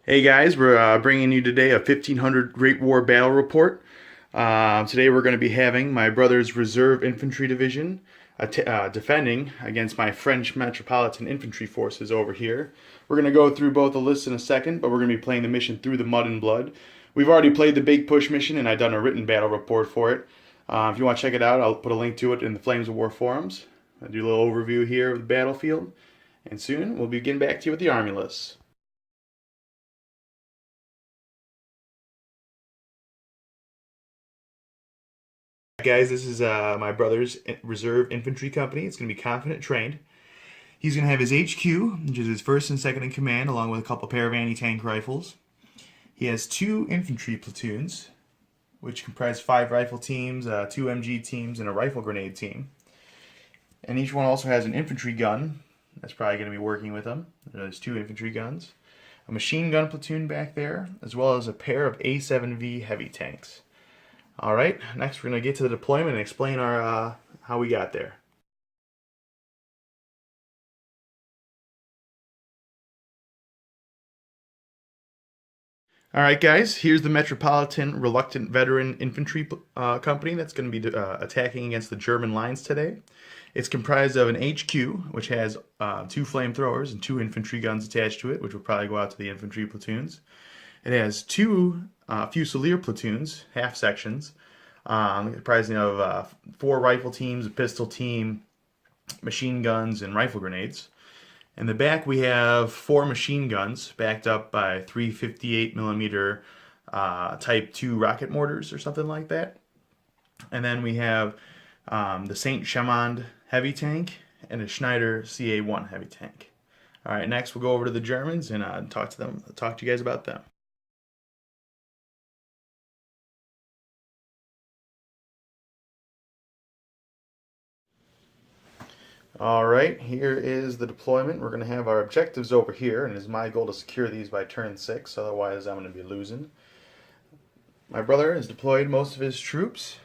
Hey guys, we're bringing you today a 1500 Great War Battle Report. Today we're going to be having my brother's Reserve Infantry Division defending against my French Metropolitan Infantry forces over here. We're going to go through both the lists in a second, but we're going to be playing the mission Through the Mud and Blood. We've already played the Big Push mission and I've done a written battle report for it. If you want to check it out, I'll put a link to it in the Flames of War forums. I'll do a little overview here of the battlefield, and soon we'll be getting back to you with the army lists. Guys, this is my brother's reserve infantry company. It's going to be confident trained. He's going to have his HQ, which is his first and second in command, along with a couple pair of anti-tank rifles. He has 2 infantry platoons, which comprise 5 rifle teams, 2 MG teams, and a rifle grenade team. And each one also has an infantry gun. That's probably going to be working with him. There's 2 infantry guns, a machine gun platoon back there, as well as a pair of A7V heavy tanks. Alright, next we're going to get to the deployment and explain our how we got there. Alright guys, here's the Metropolitan Reluctant Veteran Infantry Company that's going to be attacking against the German lines today. It's comprised of an HQ, which has 2 flamethrowers and 2 infantry guns attached to it, which will probably go out to the infantry platoons. It has 2 Fusilier platoons, half sections, comprising of 4 rifle teams, a pistol team, machine guns, and rifle grenades. In the back we have 4 machine guns backed up by 3 58mm Type 2 rocket mortars or something like that. And then we have the Saint Chamond heavy tank and a Schneider CA1 heavy tank. Alright, next we'll go over to the Germans and talk to you guys about them. Alright, here is the deployment. We're going to have our objectives over here, and it's my goal to secure these by turn 6, otherwise I'm going to be losing. My brother has deployed most of his troops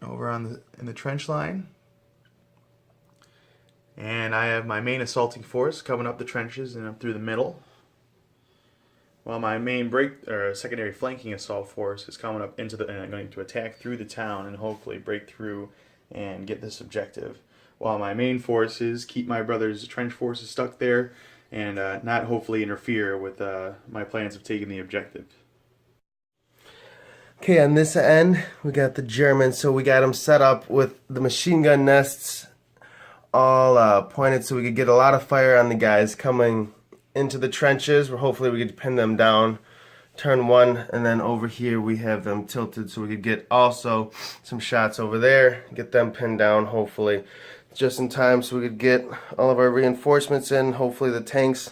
over in the trench line. And I have my main assaulting force coming up the trenches and up through the middle, while my main secondary flanking assault force is coming up into and going to attack through the town and hopefully break through and get this objective, while my main forces keep my brother's trench forces stuck there and not hopefully interfere with my plans of taking the objective. Okay, on this end we got the Germans, so we got them set up with the machine gun nests all pointed so we could get a lot of fire on the guys coming into the trenches, where hopefully we could pin them down. Turn 1, and then over here we have them tilted so we could get also some shots over there, get them pinned down hopefully just in time so we could get all of our reinforcements in. Hopefully the tanks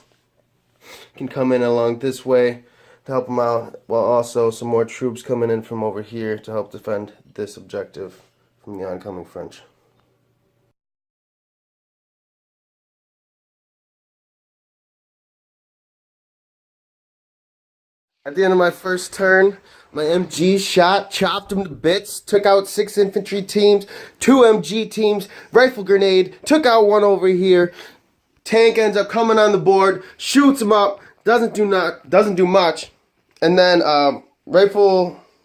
can come in along this way to help them out, while also some more troops coming in from over here to help defend this objective from the oncoming French. At the end of my first turn, my MG chopped them to bits, took out 6 infantry teams, 2 MG teams, rifle grenade, took out 1 over here. Tank ends up coming on the board, shoots him up, doesn't do much, and then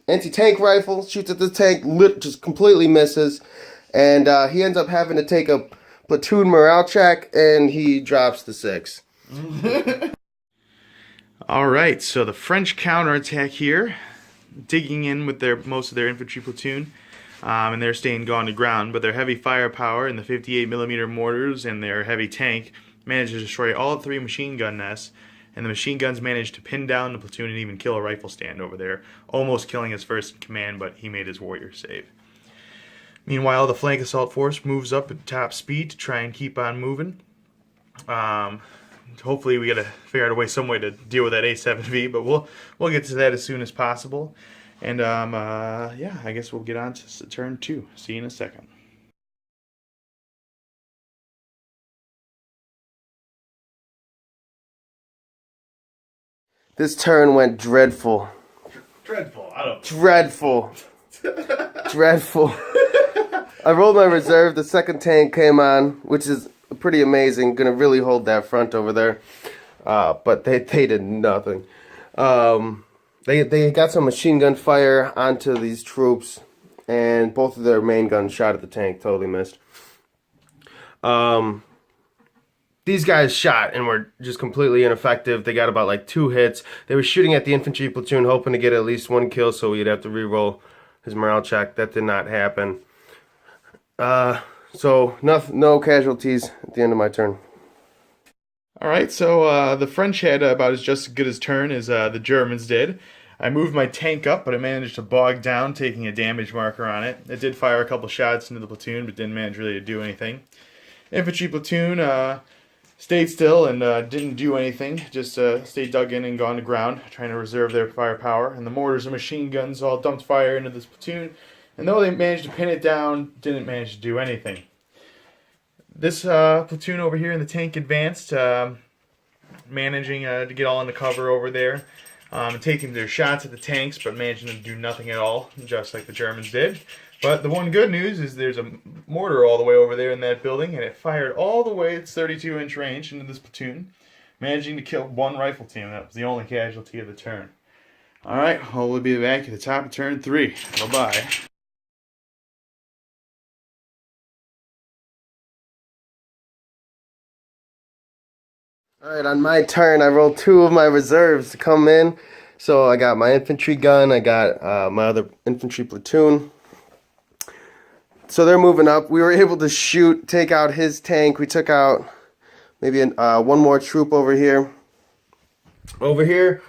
anti-tank rifle shoots at the tank, just completely misses, and he ends up having to take a platoon morale check, and he drops the 6. Alright, so the French counterattack here, digging in with most of their infantry platoon, and they're staying gone to ground, but their heavy firepower and the 58mm mortars and their heavy tank managed to destroy all 3 machine gun nests, and the machine guns managed to pin down the platoon and even kill a rifle stand over there, almost killing his first in command, but he made his warrior save. Meanwhile, the flank assault force moves up at top speed to try and keep on moving. Hopefully we gotta figure out some way to deal with that A7V, but we'll get to that as soon as possible. And yeah, I guess we'll get on to turn 2. See you in a second. This turn went dreadful. Dreadful. I don't. Dreadful. Dreadful. I rolled my reserve. The second tank came on, which is pretty amazing. Gonna really hold that front over there. but they did nothing. They got some machine gun fire onto these troops, and both of their main guns shot at the tank. Totally missed. These guys shot and were just completely ineffective. They got about like 2 hits. They were shooting at the infantry platoon, hoping to get at least 1 kill, so he'd have to re-roll his morale check. That did not happen. So no casualties at the end of my turn. All right, so the French had about just as good a turn as the Germans did. I moved my tank up, but it managed to bog down, taking a damage marker on it. It did fire a couple shots into the platoon, but didn't manage really to do anything. Infantry platoon stayed still and didn't do anything, just stayed dug in and gone to ground, trying to reserve their firepower. And the mortars and machine guns all dumped fire into this platoon, and though they managed to pin it down, didn't manage to do anything. This platoon over here in the tank advanced, managing to get all into cover over there, taking their shots at the tanks, but managing to do nothing at all, just like the Germans did. But the one good news is there's a mortar all the way over there in that building, and it fired all the way its 32-inch range into this platoon, managing to kill 1 rifle team. That was the only casualty of the turn. All right, well, we'll be back at the top of turn 3. Bye-bye. Alright, on my turn, I rolled 2 of my reserves to come in. So I got my infantry gun, I got my other infantry platoon. So they're moving up. We were able to take out his tank. We took out maybe one more troop over here. Over here,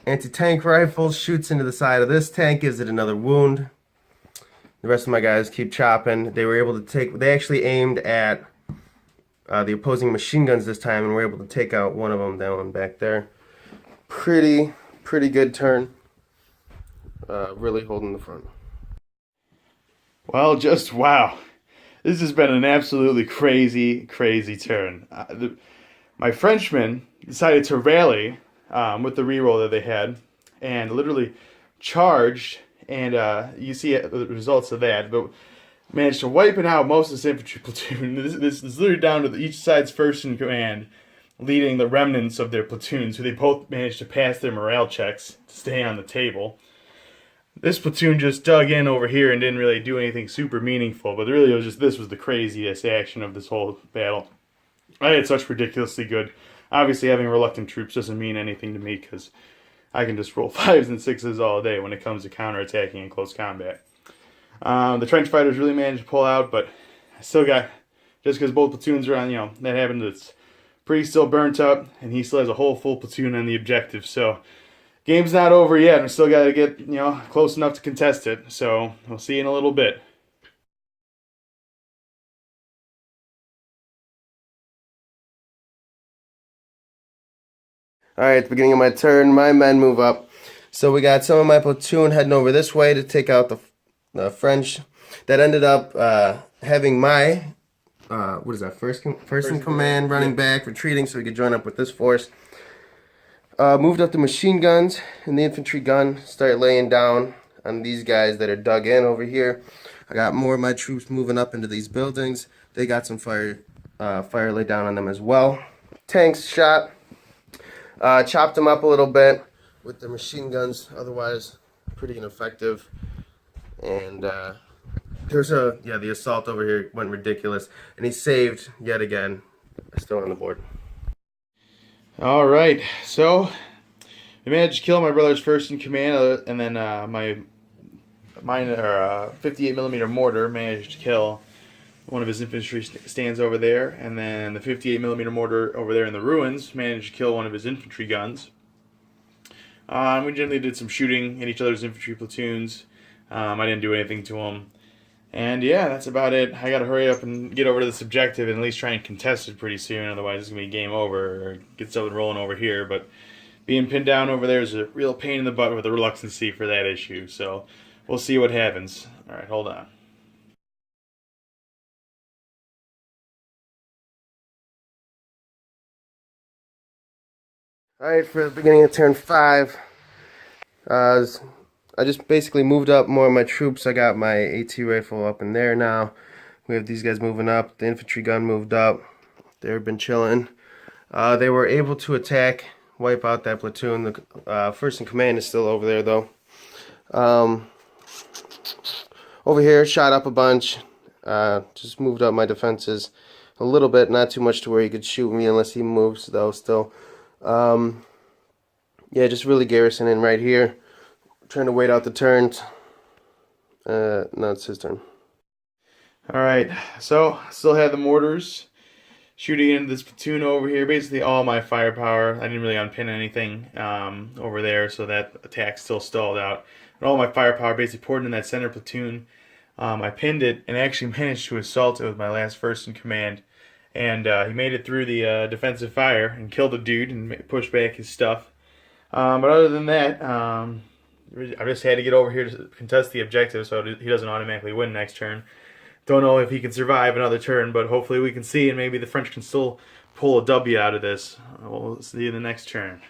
anti-tank rifle shoots into the side of this tank, gives it another wound. The rest of my guys keep chopping. They were able to they actually aimed at the opposing machine guns this time, and we're able to take out one of them, that one back there. Pretty good turn. Really holding the front. Well, just wow. This has been an absolutely crazy turn. My Frenchmen decided to rally with the reroll that they had, and literally charged, and you see the results of that, but managed to wipe out most of this infantry platoon. This is literally down to each side's first in command, leading the remnants of their platoons, who they both managed to pass their morale checks to stay on the table. This platoon just dug in over here and didn't really do anything super meaningful, but really this was the craziest action of this whole battle. I had such ridiculously good. Obviously, having reluctant troops doesn't mean anything to me, because I can just roll 5s and 6s all day when it comes to counterattacking in close combat. The trench fighters really managed to pull out, but I still got, just because both platoons are on, that happened, it's pretty still burnt up, and he still has a whole full platoon on the objective, so game's not over yet. We still got to get, close enough to contest it, so we'll see you in a little bit. Alright, at the beginning of my turn, my men move up. So we got some of my platoon heading over this way to take out the French. That ended up having my first in command running back, retreating so we could join up with this force. Moved up the machine guns and the infantry gun, start laying down on these guys that are dug in over here. I got more of my troops moving up into these buildings. They got some fire laid down on them as well. Tanks shot, chopped them up a little bit with the machine guns, otherwise pretty ineffective. And the assault over here went ridiculous, and he saved yet again. Still on the board. All right, so we managed to kill my brother's first in command, and then mine 58mm mortar managed to kill one of his infantry stands over there, and then the 58mm mortar over there in the ruins managed to kill one of his infantry guns. We generally did some shooting at each other's infantry platoons. I didn't do anything to them. And yeah, that's about it. I gotta hurry up and get over to this objective and at least try and contest it pretty soon, otherwise it's gonna be game over, or get something rolling over here. But being pinned down over there is a real pain in the butt with the reluctancy for that issue, so we'll see what happens. Alright, hold on. Alright, for the beginning of turn 5, I just basically moved up more of my troops. I got my AT rifle up in there now. We have these guys moving up. The infantry gun moved up. They've been chilling. They were able to attack, wipe out that platoon. The first in command is still over there, though. Over here, shot up a bunch. Just moved up my defenses a little bit, not too much to where he could shoot me unless he moves, though, still. Yeah, just really garrisoning right here. Trying to wait out the turns. Now it's his turn. Alright, so still have the mortars shooting into this platoon over here. Basically all my firepower. I didn't really unpin anything over there, so that attack still stalled out. And all my firepower basically poured in that center platoon. I pinned it and actually managed to assault it with my last first in command. And he made it through the defensive fire and killed a dude and pushed back his stuff. But other than that, I just had to get over here to contest the objective so he doesn't automatically win next turn. Don't know if he can survive another turn, but hopefully we can see, and maybe the French can still pull a W out of this. We'll see you in the next turn.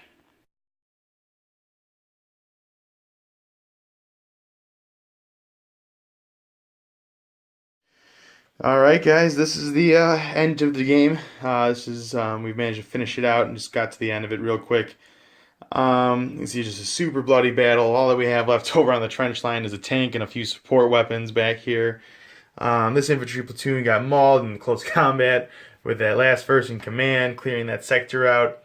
Alright guys, this is the end of the game. We've managed to finish it out and just got to the end of it real quick. You can see just a super bloody battle. All that we have left over on the trench line is a tank and a few support weapons back here. This infantry platoon got mauled in close combat with that last first in command, clearing that sector out.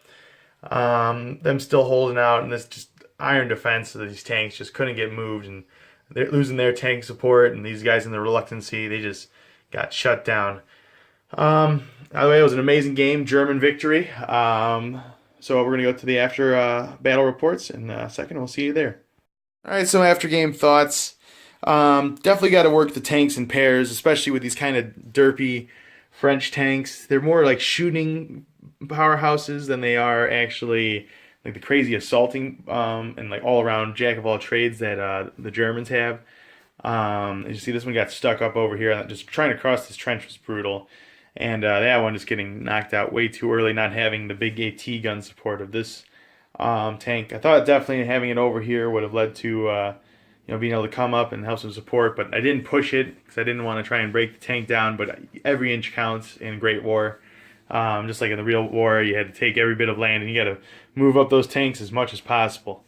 Them still holding out, and this just iron defense of these tanks just couldn't get moved, and they're losing their tank support, and these guys in the reluctancy, they just got shut down. By the way, it was an amazing game, German victory. So we're going to go to the after battle reports in a second. We'll see you there. Alright, so after game thoughts. Definitely got to work the tanks in pairs, especially with these kind of derpy French tanks. They're more like shooting powerhouses than they are actually like the crazy assaulting and like all around jack of all trades that the Germans have. As you see, this one got stuck up over here. Just trying to cross this trench was brutal. And that one just getting knocked out way too early, not having the big AT gun support of this tank. I thought definitely having it over here would have led to being able to come up and help some support, but I didn't push it because I didn't want to try and break the tank down, but every inch counts in Great War. Just like in the real war, you had to take every bit of land and you got to move up those tanks as much as possible.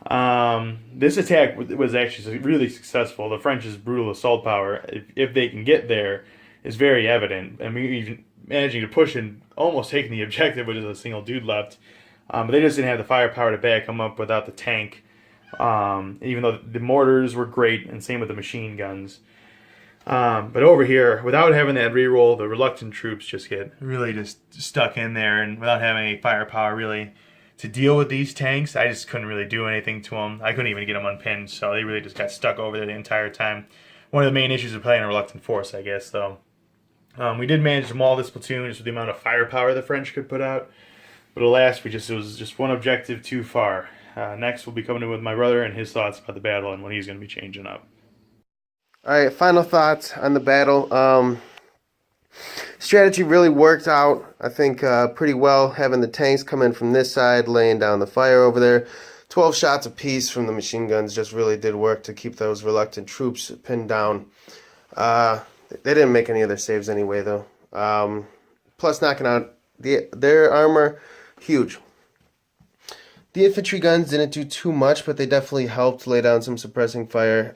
This attack was actually really successful. The French's brutal assault power, if they can get there, is very evident. I mean, even managing to push and almost taking the objective, which is a single dude left. But they just didn't have the firepower to back them up without the tank. Even though the mortars were great, and same with the machine guns. But over here, without having that reroll, the reluctant troops just get really just stuck in there, and without having any firepower really to deal with these tanks, I just couldn't really do anything to them. I couldn't even get them unpinned, so they really just got stuck over there the entire time. One of the main issues of playing a reluctant force, I guess, though. We did manage to maul this platoon just with the amount of firepower the French could put out, but alas, it was just one objective too far. Next, we'll be coming in with my brother and his thoughts about the battle and what he's going to be changing up. Alright, final thoughts on the battle. Strategy really worked out, I think, pretty well, having the tanks come in from this side, laying down the fire over there. 12 shots apiece from the machine guns just really did work to keep those reluctant troops pinned down. They didn't make any other saves anyway, though. Plus, knocking out their armor, huge. The infantry guns didn't do too much, but they definitely helped lay down some suppressing fire.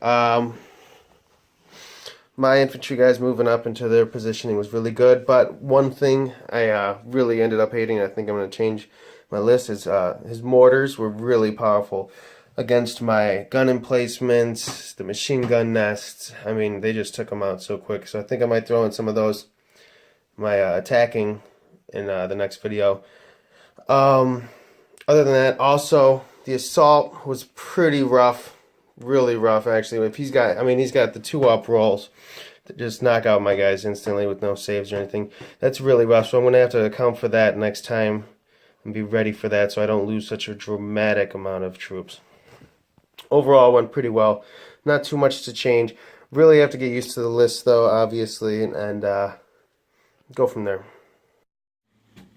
My infantry guys moving up into their positioning was really good, but one thing I really ended up hating, and I think I'm going to change my list, is his mortars were really powerful against my gun emplacements, the machine gun nests. I mean, they just took them out so quick, so I think I might throw in some of those, my attacking, in the next video. Other than that, also, the assault was pretty rough, really rough, actually. If he's got the 2-up rolls that just knock out my guys instantly with no saves or anything. That's really rough, so I'm going to have to account for that next time and be ready for that so I don't lose such a dramatic amount of troops. Overall, went pretty well. Not too much to change. Really have to get used to the list, though, obviously, and go from there.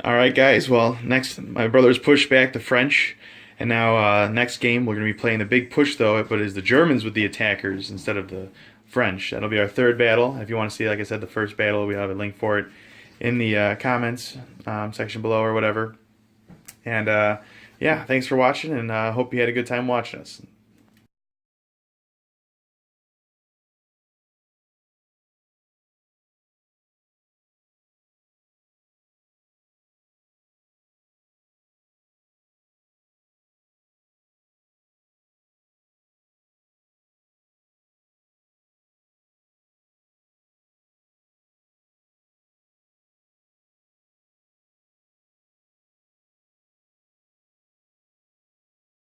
Alright guys, well, next, my brothers pushed back the French, and now next game we're going to be playing the big push, though, but it's the Germans with the attackers instead of the French. That'll be our third battle. If you want to see, like I said, the first battle, we have a link for it in the comments section below or whatever. And yeah, thanks for watching, and hope you had a good time watching us.